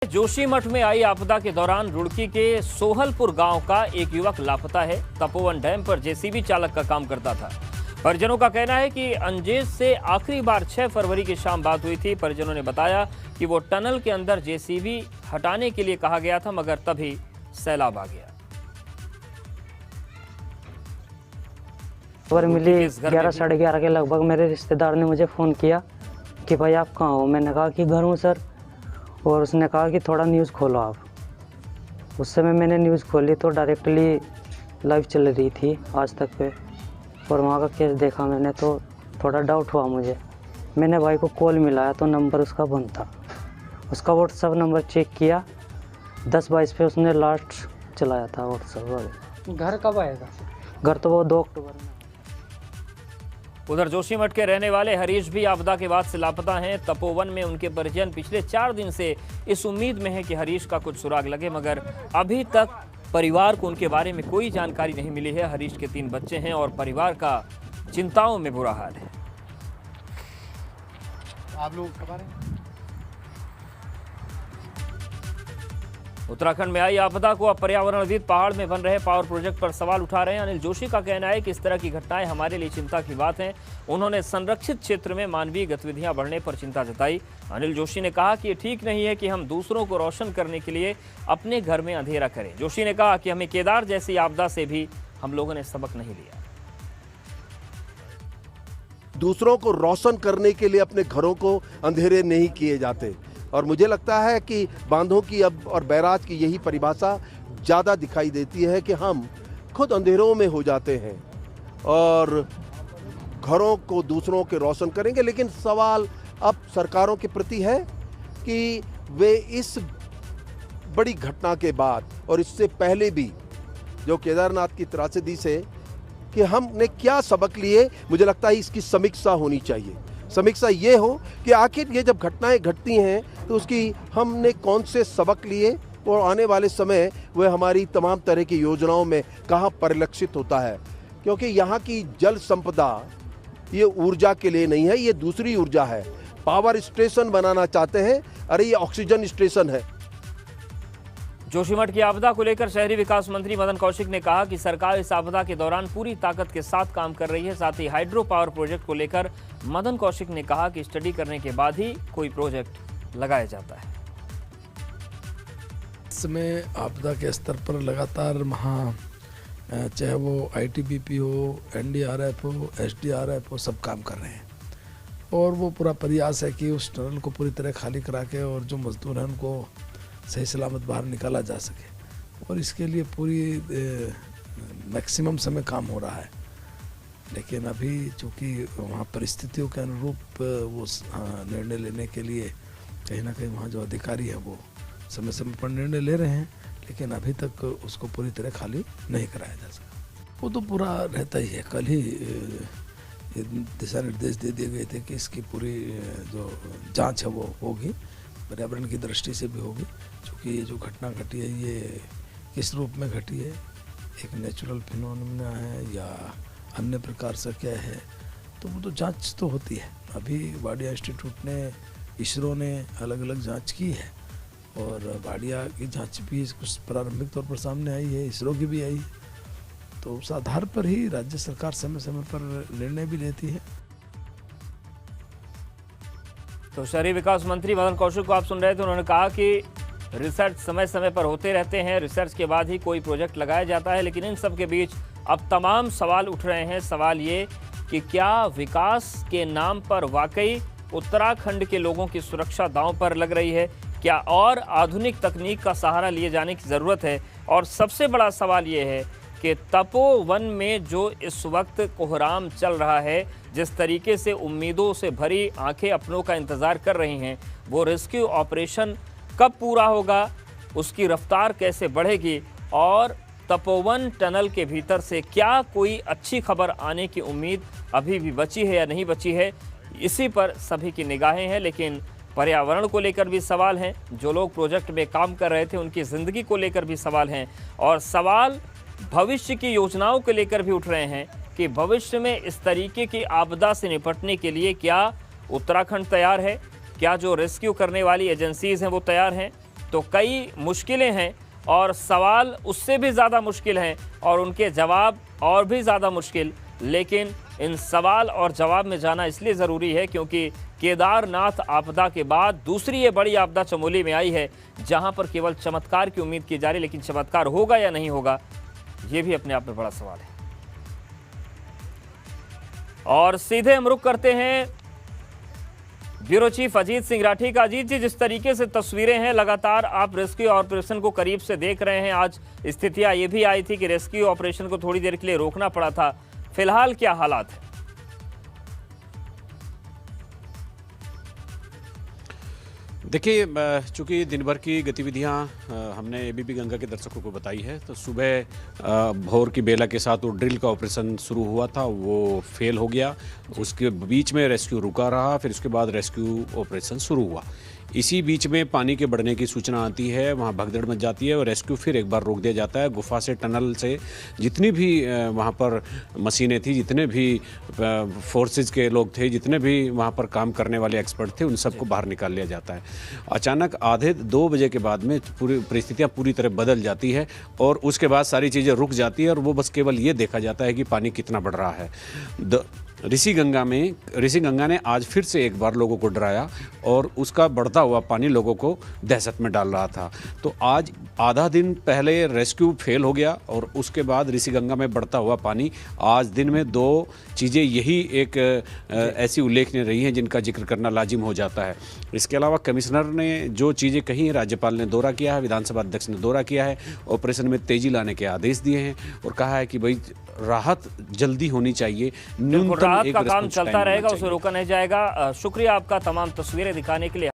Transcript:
जोशीमठ में आई आपदा के दौरान रुड़की के सोहलपुर गांव का एक युवक लापता है। तपोवन डैम पर जेसीबी चालक का काम करता था। परिजनों का कहना है कि अंजेज से आखिरी बार 6 फरवरी की शाम बात हुई थी। परिजनों ने बताया कि वो टनल के अंदर जेसीबी हटाने के लिए कहा गया था, मगर तभी सैलाब आ गया। खबर मिली 11 साढ़े 11 के लगभग मेरे रिश्तेदार ने मुझे फ़ोन किया कि भाई आप कहाँ हो। मैंने कहा कि घर हूँ सर, और उसने कहा कि थोड़ा न्यूज़ खोलो आप। उस समय मैंने न्यूज़ खोली तो डायरेक्टली लाइव चल रही थी आज तक पे, और वहाँ का केस देखा मैंने तो थोड़ा डाउट हुआ मुझे। मैंने भाई को कॉल मिलाया तो नंबर उसका बंद था। उसका व्हाट्सअप नंबर चेक किया, 10-22 पे उसने लास्ट चलाया था व्हाट्सअप वाले। घर कब आएगा? घर तो वो 2 अक्टूबर में। उधर जोशीमठ के रहने वाले हरीश भी आपदा के बाद से लापता हैं। तपोवन में उनके परिजन पिछले 4 दिन से इस उम्मीद में है कि हरीश का कुछ सुराग लगे, मगर अभी तक परिवार को उनके बारे में कोई जानकारी नहीं मिली है। हरीश के 3 बच्चे हैं और परिवार का चिंताओं में बुरा हाल है। आप लोग कब आ रहे हैं? उत्तराखंड में आई आपदा को अब पर्यावरणविद पहाड़ में बन रहे पावर प्रोजेक्ट पर सवाल उठा रहे हैं। अनिल जोशी का कहना है कि इस तरह की घटनाएं हमारे लिए चिंता की बात है। उन्होंने संरक्षित क्षेत्र में मानवीय गतिविधियां बढ़ने पर चिंता जताई। अनिल जोशी ने कहा कि ये ठीक नहीं है कि हम दूसरों को रोशन करने के लिए अपने घर में अंधेरा करें। जोशी ने कहा कि हमें केदार जैसी आपदा से भी हम लोगों ने सबक नहीं लिया। दूसरों को रोशन करने के लिए अपने घरों को अंधेरे नहीं किए जाते, और मुझे लगता है कि बांधों की अब और बैराज की यही परिभाषा ज़्यादा दिखाई देती है कि हम खुद अंधेरों में हो जाते हैं और घरों को दूसरों के रोशन करेंगे। लेकिन सवाल अब सरकारों के प्रति है कि वे इस बड़ी घटना के बाद और इससे पहले भी जो केदारनाथ की त्रासदी से कि हमने क्या सबक लिए, मुझे लगता है इसकी समीक्षा होनी चाहिए। समीक्षा ये हो कि आखिर ये जब घटनाएं घटती हैं तो उसकी हमने कौन से सबक लिए और आने वाले समय वह हमारी तमाम तरह की योजनाओं में कहाँ परिलक्षित होता है। क्योंकि यहाँ की जल संपदा ये ऊर्जा के लिए नहीं है, ये दूसरी ऊर्जा है। पावर स्टेशन बनाना चाहते हैं, अरे ये ऑक्सीजन स्टेशन है। जोशीमठ की आपदा को लेकर शहरी विकास मंत्री मदन कौशिक ने कहा कि सरकार इस आपदा के दौरान पूरी ताकत के साथ काम कर रही है। साथ ही हाइड्रो पावर प्रोजेक्ट को लेकर मदन कौशिक ने कहा कि स्टडी करने के बाद ही कोई प्रोजेक्ट लगाया जाता है। इसमें आपदा के स्तर पर लगातार वहाँ चाहे वो आईटीबीपी हो, एनडीआरएफ हो, एसडीआरएफ हो, सब काम कर रहे हैं। और वो पूरा प्रयास है कि उस टनल को पूरी तरह खाली करा के और जो मजदूर हैं उनको सही सलामत बाहर निकाला जा सके, और इसके लिए पूरी मैक्सिमम समय काम हो रहा है। लेकिन अभी चूँकि वहाँ परिस्थितियों के अनुरूप वो निर्णय लेने के लिए कहीं ना कहीं वहाँ जो अधिकारी हैं वो समय समय पर निर्णय ले रहे हैं, लेकिन अभी तक उसको पूरी तरह खाली नहीं कराया जा सका। वो तो पूरा रहता ही है। कल ही दिशा निर्देश दे दिए गए थे कि इसकी पूरी जो जाँच है वो होगी, पर्यावरण की दृष्टि से भी होगी। क्योंकि ये जो घटना घटी है ये किस रूप में घटी है, एक नेचुरल फिनोमेना है या अन्य प्रकार से क्या है, तो वो तो जांच तो होती है। अभी वाडिया इंस्टीट्यूट ने, इसरो ने अलग अलग जांच की है, और वाडिया की जांच भी कुछ प्रारंभिक तौर पर सामने आई है, इसरो की भी आई है। तो उस आधार पर ही राज्य सरकार समय समय पर निर्णय भी लेती है। तो शहरी विकास मंत्री मदन कौशिक को आप सुन रहे थे। उन्होंने कहा कि रिसर्च समय समय पर होते रहते हैं, रिसर्च के बाद ही कोई प्रोजेक्ट लगाया जाता है। लेकिन इन सब के बीच अब तमाम सवाल उठ रहे हैं। सवाल ये कि क्या विकास के नाम पर वाकई उत्तराखंड के लोगों की सुरक्षा दांव पर लग रही है? क्या और आधुनिक तकनीक का सहारा लिए जाने की ज़रूरत है? और सबसे बड़ा सवाल ये है कि तपोवन में जो इस वक्त कोहराम चल रहा है, जिस तरीके से उम्मीदों से भरी आंखें अपनों का इंतज़ार कर रही हैं, वो रेस्क्यू ऑपरेशन कब पूरा होगा, उसकी रफ्तार कैसे बढ़ेगी, और तपोवन टनल के भीतर से क्या कोई अच्छी खबर आने की उम्मीद अभी भी बची है या नहीं बची है, इसी पर सभी की निगाहें हैं। लेकिन पर्यावरण को लेकर भी सवाल हैं। जो लोग प्रोजेक्ट में काम कर रहे थे उनकी ज़िंदगी को लेकर भी सवाल हैं, और सवाल भविष्य की योजनाओं को लेकर भी उठ रहे हैं कि भविष्य में इस तरीके की आपदा से निपटने के लिए क्या उत्तराखंड तैयार है, क्या जो रेस्क्यू करने वाली एजेंसीज हैं वो तैयार हैं, तो कई मुश्किलें हैं और सवाल उससे भी ज़्यादा मुश्किल हैं और उनके जवाब और भी ज़्यादा मुश्किल। लेकिन इन सवाल और जवाब में जाना इसलिए ज़रूरी है क्योंकि केदारनाथ आपदा के बाद दूसरी ये बड़ी आपदा चमोली में आई है, जहां पर केवल चमत्कार की उम्मीद की जा रही है, लेकिन चमत्कार होगा या नहीं होगा ये भी अपने आप में बड़ा सवाल है। और सीधे हम रुख करते हैं ब्यूरो चीफ अजीत सिंह राठी का। अजीत जी, जिस तरीके से तस्वीरें हैं, लगातार आप रेस्क्यू ऑपरेशन को करीब से देख रहे हैं। आज स्थितियां ये भी आई थी कि रेस्क्यू ऑपरेशन को थोड़ी देर के लिए रोकना पड़ा था। फिलहाल क्या हालात है? देखिए, चूँकि दिन भर की गतिविधियां हमने एबीपी गंगा के दर्शकों को बताई है, तो सुबह भोर की बेला के साथ वो ड्रिल का ऑपरेशन शुरू हुआ था, वो फेल हो गया। उसके बीच में रेस्क्यू रुका रहा, फिर उसके बाद रेस्क्यू ऑपरेशन शुरू हुआ। इसी बीच में पानी के बढ़ने की सूचना आती है, वहाँ भगदड़ मच जाती है और रेस्क्यू फिर एक बार रोक दिया जाता है। गुफा से, टनल से जितनी भी वहाँ पर मशीनें थी, जितने भी फोर्सेज के लोग थे, जितने भी वहाँ पर काम करने वाले एक्सपर्ट थे, उन सबको बाहर निकाल लिया जाता है। अचानक आधे 2 बजे के बाद में पूरी परिस्थितियाँ पूरी तरह बदल जाती है और उसके बाद सारी चीज़ें रुक जाती है और वो बस केवल ये देखा जाता है कि पानी कितना बढ़ रहा है। ऋषि गंगा ने आज फिर से एक बार लोगों को डराया और उसका बढ़ता हुआ पानी लोगों को दहशत में डाल रहा था। तो आज आधा दिन पहले रेस्क्यू फेल हो गया और उसके बाद ऋषि गंगा में बढ़ता हुआ पानी। आज दिन में 2 चीज़ें यही एक ऐसी उल्लेखनीय रही हैं जिनका जिक्र करना लाजिम हो जाता है। इसके अलावा कमिश्नर ने जो चीज़ें कही हैं, राज्यपाल ने दौरा किया है, विधानसभा अध्यक्ष ने दौरा किया है, ऑपरेशन में तेजी लाने के आदेश दिए हैं और कहा है कि भाई राहत जल्दी होनी चाहिए, न्यूनतम राहत एक का काम response चलता time रहेगा, होना उसे चाहिए। रोका नहीं जाएगा। शुक्रिया आपका तमाम तस्वीरें दिखाने के लिए।